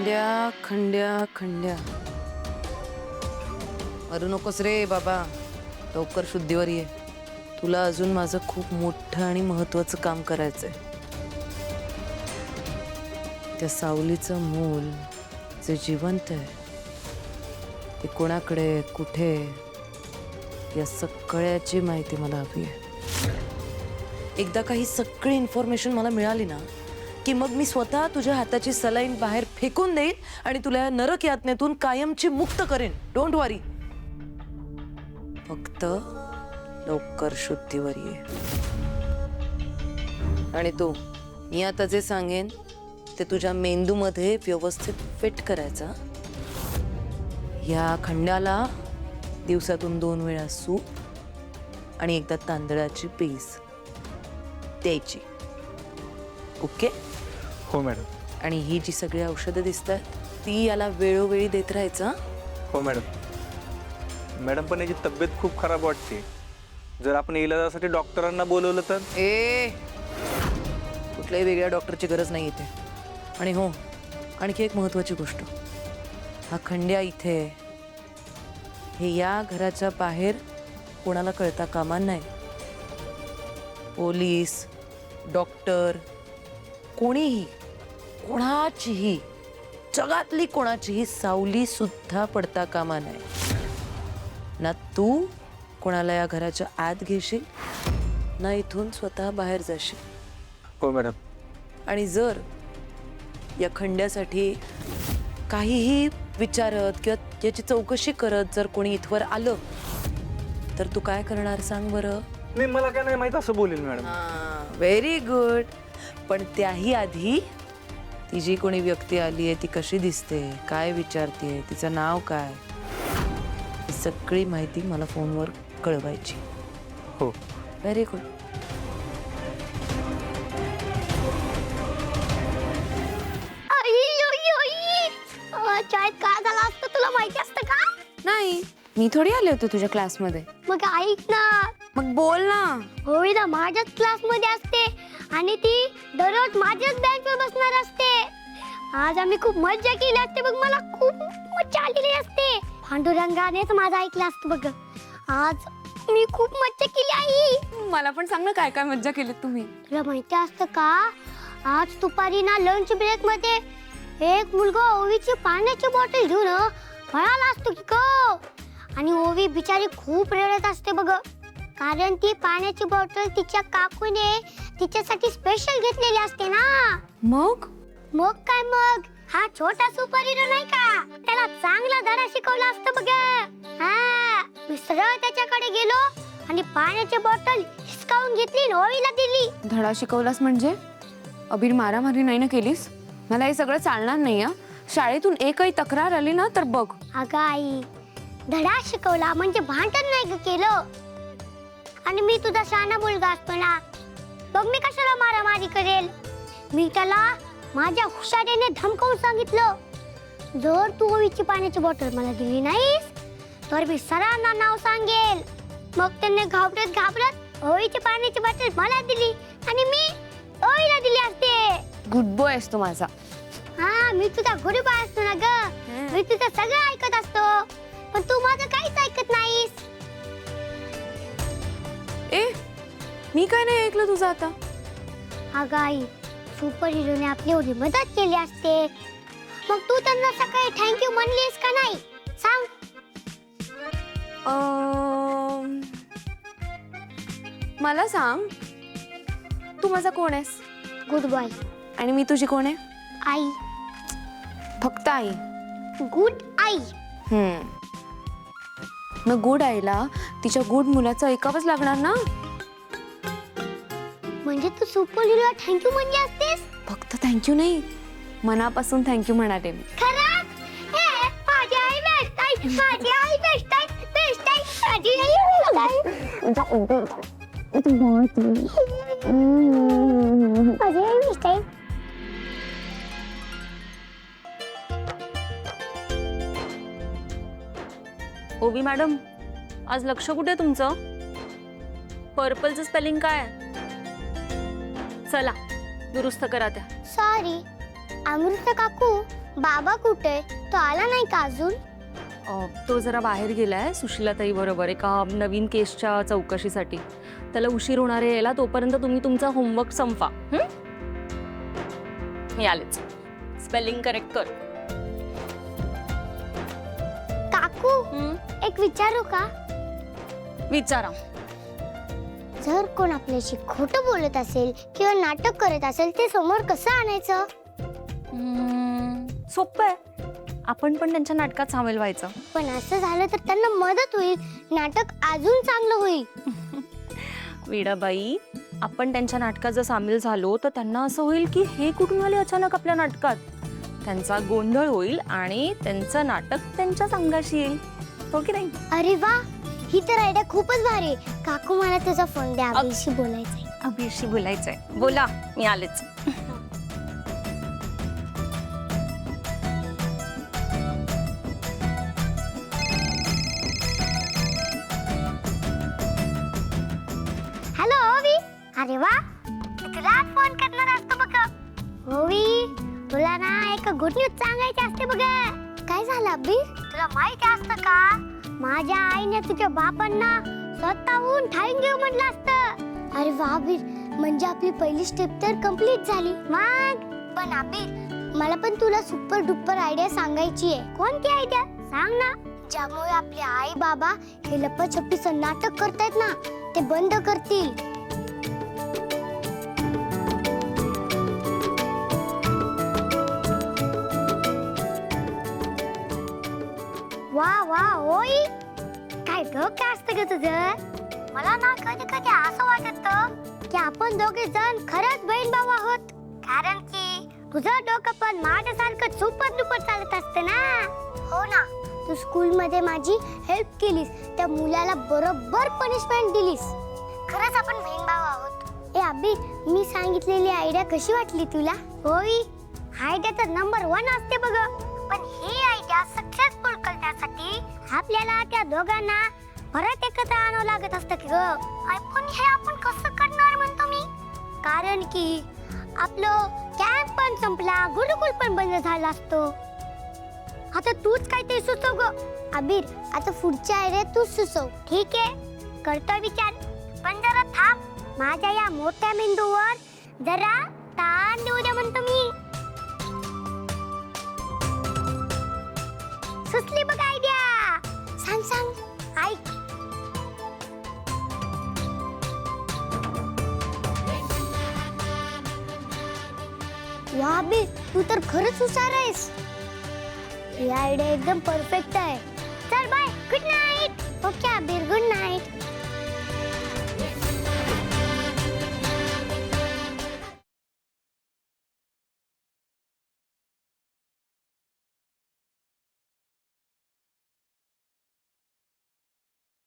खंड्या खंड्या खंड्या, मरू नकोस रे बाबा, लवकर शुद्धीवर ये. तुला अजून माझं खूप मोठं आणि महत्वाचं काम करायचंय. त्या सावलीचं मूल जे जिवंत आहे ते कोणाकडे कुठे या सगळ्याची माहिती मला हवी आहे. एकदा काही सगळी इन्फॉर्मेशन मला मिळाली ना की मग मी स्वतः तुझ्या हाताची सलाईन बाहेर फेकून देईन आणि तुला या नरक यातनेतून कायमची मुक्त करेन. डोंट वरी. फक्त लवकर शुद्धीवर ये. आणि तू, मी आता जे सांगेन ते तुझ्या मेंदूमध्ये व्यवस्थित फिट करायचा. या खंड्याला दिवसातून 2 वेळा सूप आणि एकदा तांदळाची पेज द्यायची. ओके? हो मॅडम. आणि ही जी सगळी औषधं दिसतात ती याला वेळोवेळी देत राहायचं. हो मॅडम. मॅडम पण याची तब्येत खूप खराब वाटते. जर आपण इलाजासाठी डॉक्टरांना बोलवलं तर? कुठल्याही वेगळ्या डॉक्टरची गरज नाही इथे. आणि हो, आणखी एक महत्त्वाची गोष्ट, हा खंड्या इथे हे या घराच्या बाहेर कोणाला कळता कामा नाही. पोलीस, डॉक्टर, कोणीही, कोणाचीही, जगातली कोणाचीही सावली सुद्धा पडता कामा नाही. ना तू कोणाला या घराच्या आत घेशील ना इथून स्वतः बाहेर जाशील. हो मॅडम. आणि जर या खंड्यासाठी काहीही विचारत किंवा याची चौकशी करत जर कोणी इथवर आलं तर तू काय करणार सांग बरं? नाही, मला काय नाही माहित असं बोलेल मॅडम. Very good. पण त्याही आधी ती जी कोणी व्यक्ती आली आहे ती कशी दिसते, काय विचारते, तिचं नाव काय, ही सगळी माहिती मला फोनवर कळवायची. हो. Very good. शाळेत काय झालं असतं तुला माहिती असतं का? नाही, मी थोडी आले होते तुझ्या क्लासमध्ये. मग ऐक ना. मग बोल ना. होळी ना माझ्याच क्लासमध्ये असते आणि ती दररोज माझ्याच बेंचवर बसणार असते. आज आम्ही खूप मज्जा केली असते बघ. मला खूप मज्जा आलेली असते. पांडुरंगानेच माझं ऐकलं असतं बघ. आज मी खूप मज्जा केली आई. मला पण सांग ना काय काय मज्जा केली तुम्ही. तुला माहिती असतं का, आज दुपारी ना लंच ब्रेक मध्ये एक मुलगा ओवीची पाण्याची बॉटल घेऊन पळाला असतो की गं. आणि ओवी बिचारी खूप रडत असते बघ, कारण ती पाण्याची बॉटल तिच्या काकूने तिच्यासाठी स्पेशल घेतलेली असते ना. मग मग काय मग, हा छोटा सुपर हिरो नाही का, त्याला चांगला धडा शिकवला असतं बघ. हा, मी सरळ त्याच्याकडे गेलो आणि पाण्याची बॉटल हिसकावून घेतली आणि ओवीला दिली. धडा शिकवलास म्हणजे? अबीर मारामारी नाही ना केलीस? मला हे सगळं चालणार नाही. शाळेतून एकही तक्रार आली ना तर बघ. अगं आई, धडा शिकवला म्हणजे भांडण नाही ग केलं. आणि मी तुझा शहाणा मुलगा असतो ना, बघ मी कशाला मारामारी करेल. मी त्याला माझ्या हुशारीने धमकावून सांगितलं, जर तू ओवीची पाण्याची बॉटल मला दिली नाहीस तर मी सरांना नाव सांगेल. मग त्यांनी घाबरत घाबरत ओवीची पाण्याची बॉटल मला दिली आणि मी ओवीला दिली असते. गुड बॉय आहेस तू माझा. हा, मी तुझा गुरुबा असतो ना ग. मी तुझं सगळं ऐकत असतो, पण तू माझं काहीच ऐकत नाहीस. मी काय नाही ऐकलं तुझं आता. अगं आई, सुपर हिरोने आपली एवढी मदत केली असते, मग तू त्यांना सकाळी थँक्यू म्हणलीस का नाही सांग? मला सांग, तू माझा कोण आहेस? Good boy. आणि मी तुझी कोण आहे? आई. फक्त आई. Good I. मग गुड आईला तिच्या गुड मुलाचं ऐकावंच लागणार ना. म्हणजे तू सुपर हिरोला थँक्यू म्हणली असतेस? फक्त थँक्यू नाही, मनापासून थँक्यू म्हणाले मी. खरं? हे, माझी आई बेस्ट आहे. माझी आई बेस्ट आहे. बेस्ट आहे. माझी आई बेस्ट आहे. माझी आई बेस्ट आहे. ओवी मॅडम, आज लक्ष कुठे तुमचं? पर्पलचं स्पेलिंग काय? चला दुरुस्त करा त्या. सॉरी अमृता काकू, बाबा कुठे? तो आला नाही का अजून? तो जरा बाहेर गेलाय सुशीलाताई बरोबर एका नवीन केसच्या चौकशीसाठी. त्याला उशीर होणार आहे यायला. तोपर्यंत तुम्ही तुमचा होमवर्क संपा. मी आलेच. स्पेलिंग करेक्ट कर. काकू एक विचारू का? विचारा. जर कोण आपल्याशी खोटं बोलत असेल किंवा नाटक करत असेल ते समोर कसं आणायचं? सोपं आहे. आपण पण त्यांच्या नाटकात सामील व्हायचं. पण असं झालं तर त्यांना मदत होईल, नाटक अजून चांगलं होईल. वीणाबाई, आपण त्यांच्या नाटकात जर सामील झालो तर त्यांना असं होईल की हे कुठून आले अचानक आपल्या नाटकात. त्यांचा गोंधळ होईल आणि त्यांचं नाटक त्यांच्या संघाशी येईल. हो की नाही? अरे वा, ही तर आयडिया खूपच भारी आहे. काकू मला तुझा फोन द्या, अभिशी बोलायचंय. अभिशी बोलायचंय. बोला, मी आलेच. हॅलो ओवी. अरे वा, मी तुला आज फोन करणार असतो बघ. ओवी, तुला ना एक गुड न्यूज सांगायची असते बघ. काय झालं अभि? तुला माहिती असतं का, माझ्या आईने तुझ्या बापांना स्वतःहून ठाईन घेऊ म्हटलं असतं. अरे वा अबीर, म्हणजे आपली पहिली स्टेप तर कंप्लीट झाली. मग पण अबीर, मला पण तुला सुपर डुपर आयडिया सांगायची आहे. कोणती आयडिया सांग ना, ज्यामुळे आपले आई बाबा हे लपाछपीचं नाटक करतायत ना ते बंद करतील. वा वा ओई, काय डोकं असतं ग तुझं. मला ना कधी कधी असं वाटत की आपण दोघे जण खरंच बहीण भाऊ आहोत. कारण की तुझं डोकं पण माझ्यासारखं सुपर डुपर चालत असतं ना. हो ना, तू स्कूल मध्ये माझी हेल्प केलीस, त्या मुलाला बरोबर पनिशमेंट दिलीस. खरंच आपण बहीण भाऊ आहोत. ए अबी, मी सांगितलेली आयडिया कशी वाटली तुला? होई, आयडिया तर नंबर 1 असते बघ. पण ही आयडिया सक्सेसफुल करण्यासाठी आपल्याला त्या दोघांना परत एकत्र आणावं लागत असतं की ग. पण हे आपण कसं करणार म्हणतो मी? कारण की आपलं कॅम्प पण संपला, गुरुकुल पण बंद झाला असतो. आता तूच काहीतरी सुचव ग. अबीर, आता पुढची आयडिया तूच सुचव. ठीक आहे, करतो विचार. पण जरा थांब, माझ्या या मोठ्या मेंदूवर जरा ताण देऊ दे म्हणतो मी. सुचली बघ आयडिया. सांग सांग, ऐक. वा बे, तू तर खरंच हुशार आहेस. ही आयडिया एकदम परफेक्ट आहे. चल बाय.